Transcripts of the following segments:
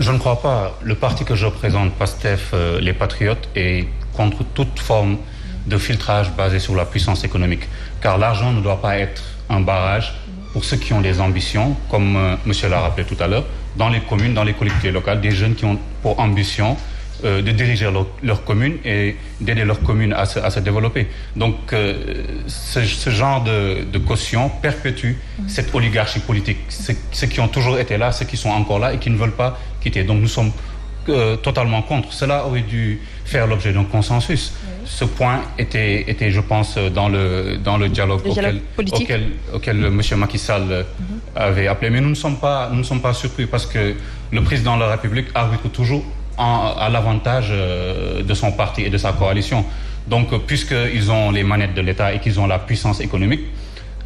Je ne crois pas. Le parti que je représente, PASTEF, les Patriotes, est contre toute forme de filtrage basé sur la puissance économique. Car l'argent ne doit pas être un barrage pour ceux qui ont des ambitions, comme monsieur l'a rappelé tout à l'heure, dans les communes, dans les collectivités locales, des jeunes qui ont pour ambition de diriger leur commune et d'aider leur commune à se développer. Donc ce genre de caution perpétue cette oligarchie politique. Ceux qui ont toujours été là, ceux qui sont encore là et qui ne veulent pas quitter. Donc nous sommes totalement contre. Cela aurait dû faire l'objet d'un consensus. Oui. Ce point était, je pense, dans le dialogue auquel M. Macky Sall avait appelé. Mais nous ne sommes pas surpris parce que le président de la République arbitre toujours à l'avantage de son parti et de sa coalition. Donc, puisqu'ils ont les manettes de l'État et qu'ils ont la puissance économique,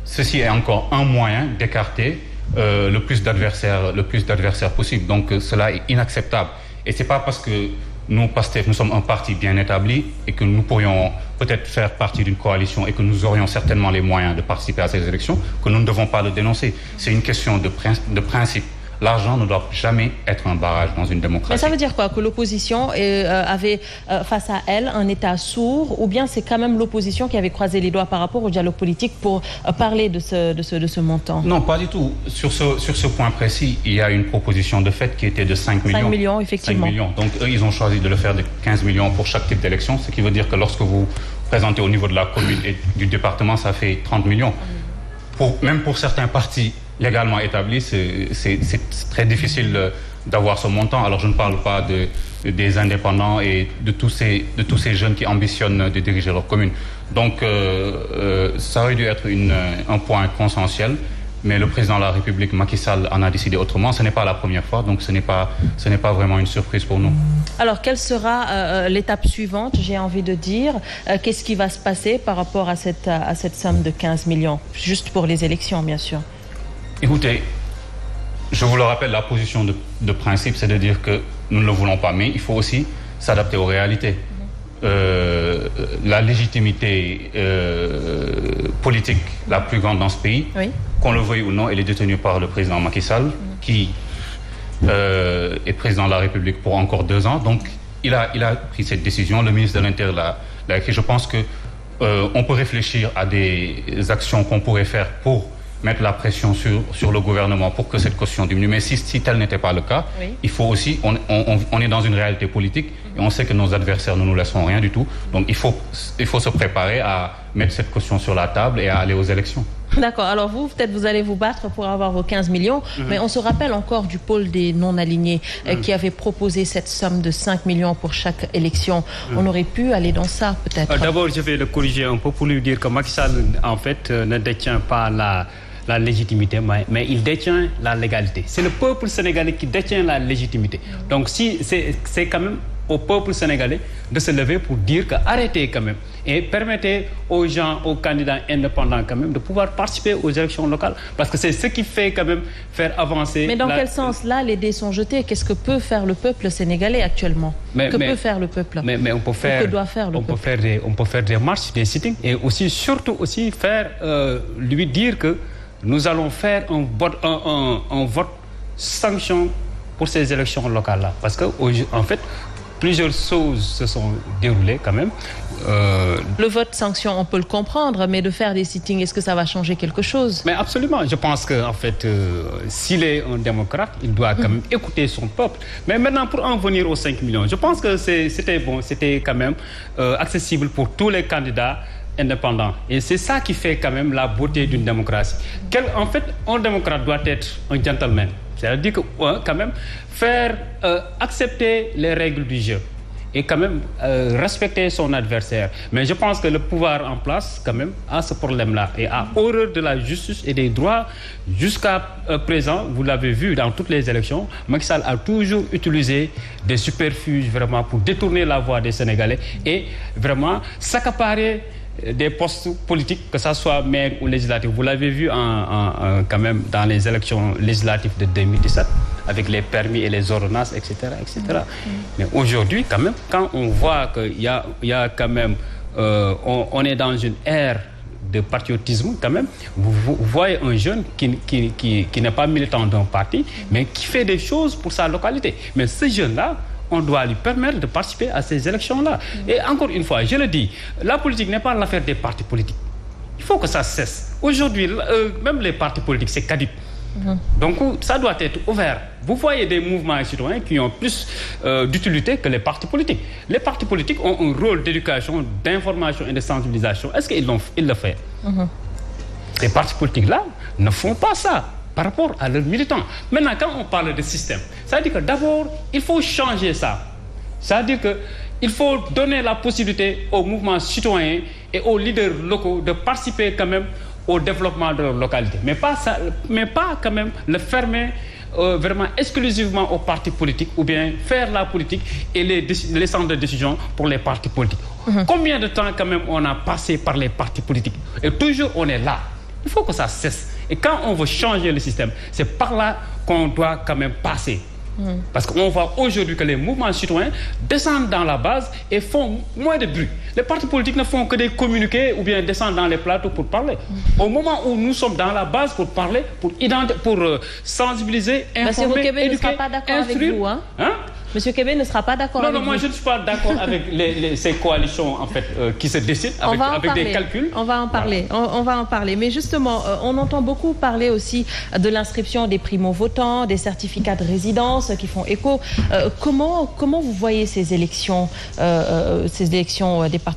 ceci est encore un moyen d'écarter le plus d'adversaires possible. Donc, cela est inacceptable. Et c'est pas parce que nous, PASTEF, nous sommes un parti bien établi et que nous pourrions peut-être faire partie d'une coalition et que nous aurions certainement les moyens de participer à ces élections que nous ne devons pas le dénoncer. C'est une question de principe. L'argent ne doit jamais être un barrage dans une démocratie. Mais ça veut dire quoi? Que l'opposition avait face à elle un État sourd, ou bien c'est quand même l'opposition qui avait croisé les doigts par rapport au dialogue politique pour parler de ce montant? Non, pas du tout. Sur ce point précis, il y a une proposition de fait qui était de 5 millions. 5 millions, effectivement. 5 millions. Donc eux, ils ont choisi de le faire de 15 millions pour chaque type d'élection, ce qui veut dire que lorsque vous présentez au niveau de la commune et du département, ça fait 30 millions. Même pour certains partis légalement établi, c'est très difficile d'avoir ce montant. Alors je ne parle pas des indépendants et de tous ces jeunes qui ambitionnent de diriger leur commune. Donc ça aurait dû être un point consensuel, mais le président de la République, Macky Sall, en a décidé autrement. Ce n'est pas la première fois, donc ce n'est pas vraiment une surprise pour nous. Alors quelle sera l'étape suivante, j'ai envie de dire? Qu'est-ce qui va se passer par rapport à cette somme de 15 millions, juste pour les élections, bien sûr? Écoutez, je vous le rappelle, la position de principe, c'est de dire que nous ne le voulons pas, mais il faut aussi s'adapter aux réalités. La légitimité politique la plus grande dans ce pays, oui, qu'on le veuille ou non, elle est détenue par le président Macky Sall, qui est président de la République pour encore 2 ans. Donc, il a pris cette décision. Le ministre de l'Intérieur l'a écrit. Je pense que on peut réfléchir à des actions qu'on pourrait faire pour mettre la pression sur le gouvernement pour que cette caution diminue. Mais si tel n'était pas le cas, oui, il faut aussi, on est dans une réalité politique et on sait que nos adversaires ne nous laisseront rien du tout. Donc il faut se préparer à mettre cette caution sur la table et à aller aux élections. D'accord. Alors peut-être vous allez vous battre pour avoir vos 15 millions, mais on se rappelle encore du pôle des non-alignés qui avait proposé cette somme de 5 millions pour chaque élection. On aurait pu aller dans ça, peut-être. D'abord, je vais le corriger un peu pour lui dire que Macky Sall, en fait, ne détient pas la légitimité, mais il détient la légalité. C'est le peuple sénégalais qui détient la légitimité. Donc c'est quand même au peuple sénégalais de se lever pour dire que arrêtez quand même et permettez aux gens, aux candidats indépendants quand même de pouvoir participer aux élections locales, parce que c'est ce qui fait quand même faire avancer. Mais dans quel sens là les dés sont jetés? Qu'est-ce que peut faire le peuple sénégalais actuellement? Que peut faire le peuple? Mais on peut faire. Que doit faire le peuple? On peut faire des marches, des sittings, et aussi surtout aussi faire lui dire que nous allons faire un vote sanction pour ces élections locales-là. Parce que, en fait, plusieurs choses se sont déroulées quand même. Le vote sanction, on peut le comprendre, mais de faire des sittings, est-ce que ça va changer quelque chose? Mais absolument. Je pense qu'en fait, s'il est un démocrate, il doit quand même écouter son peuple. Mais maintenant, pour en venir aux 5 millions, je pense que c'était bon, c'était quand même accessible pour tous les candidats indépendant. Et c'est ça qui fait quand même la beauté d'une démocratie. En fait, un démocrate doit être un gentleman. C'est-à-dire que quand même faire accepter les règles du jeu et quand même respecter son adversaire. Mais je pense que le pouvoir en place quand même a ce problème-là et a horreur de la justice et des droits. Jusqu'à présent, vous l'avez vu dans toutes les élections, Macky Sall a toujours utilisé des superfuges vraiment pour détourner la voix des Sénégalais et vraiment s'accaparer des postes politiques, que ce soit maire ou législatif. Vous l'avez vu quand même dans les élections législatives de 2017, avec les permis et les ordonnances, etc. etc. Mais aujourd'hui, quand même, quand on voit qu'il y a quand même... on est dans une ère de patriotisme quand même. Vous voyez un jeune qui n'est pas militant d'un parti, mais qui fait des choses pour sa localité. Mais ce jeune-là, on doit lui permettre de participer à ces élections-là. Et encore une fois, je le dis, la politique n'est pas l'affaire des partis politiques. Il faut que ça cesse. Aujourd'hui, même les partis politiques, c'est caduc. Donc, ça doit être ouvert. Vous voyez des mouvements citoyens qui ont plus d'utilité que les partis politiques. Les partis politiques ont un rôle d'éducation, d'information et de sensibilisation. Est-ce qu'ils le font? Ces partis politiques-là ne font pas ça par rapport à leurs militants. Maintenant, quand on parle de système, ça veut dire que d'abord, il faut changer ça. Ça veut dire qu'il faut donner la possibilité aux mouvements citoyens et aux leaders locaux de participer quand même au développement de leur localité. Mais pas quand même le fermer vraiment exclusivement aux partis politiques ou bien faire la politique et les centres de décision pour les partis politiques. Combien de temps quand même on a passé par les partis politiques? Et toujours on est là. Il faut que ça cesse. Et quand on veut changer le système, c'est par là qu'on doit quand même passer. Parce qu'on voit aujourd'hui que les mouvements citoyens descendent dans la base et font moins de bruit. Les partis politiques ne font que des communiqués ou bien descendent dans les plateaux pour parler. Au moment où nous sommes dans la base pour parler, pour sensibiliser, informer, éduquer, ne sera pas d'accord instruire. Avec vous, hein? Monsieur Kébé ne sera pas d'accord avec vous. Non, moi je ne suis pas d'accord avec ces coalitions en fait qui se décident avec des calculs. On va en parler. Voilà. On va en parler. Mais justement, on entend beaucoup parler aussi de l'inscription des primo-votants, des certificats de résidence qui font écho. Comment vous voyez ces élections des partis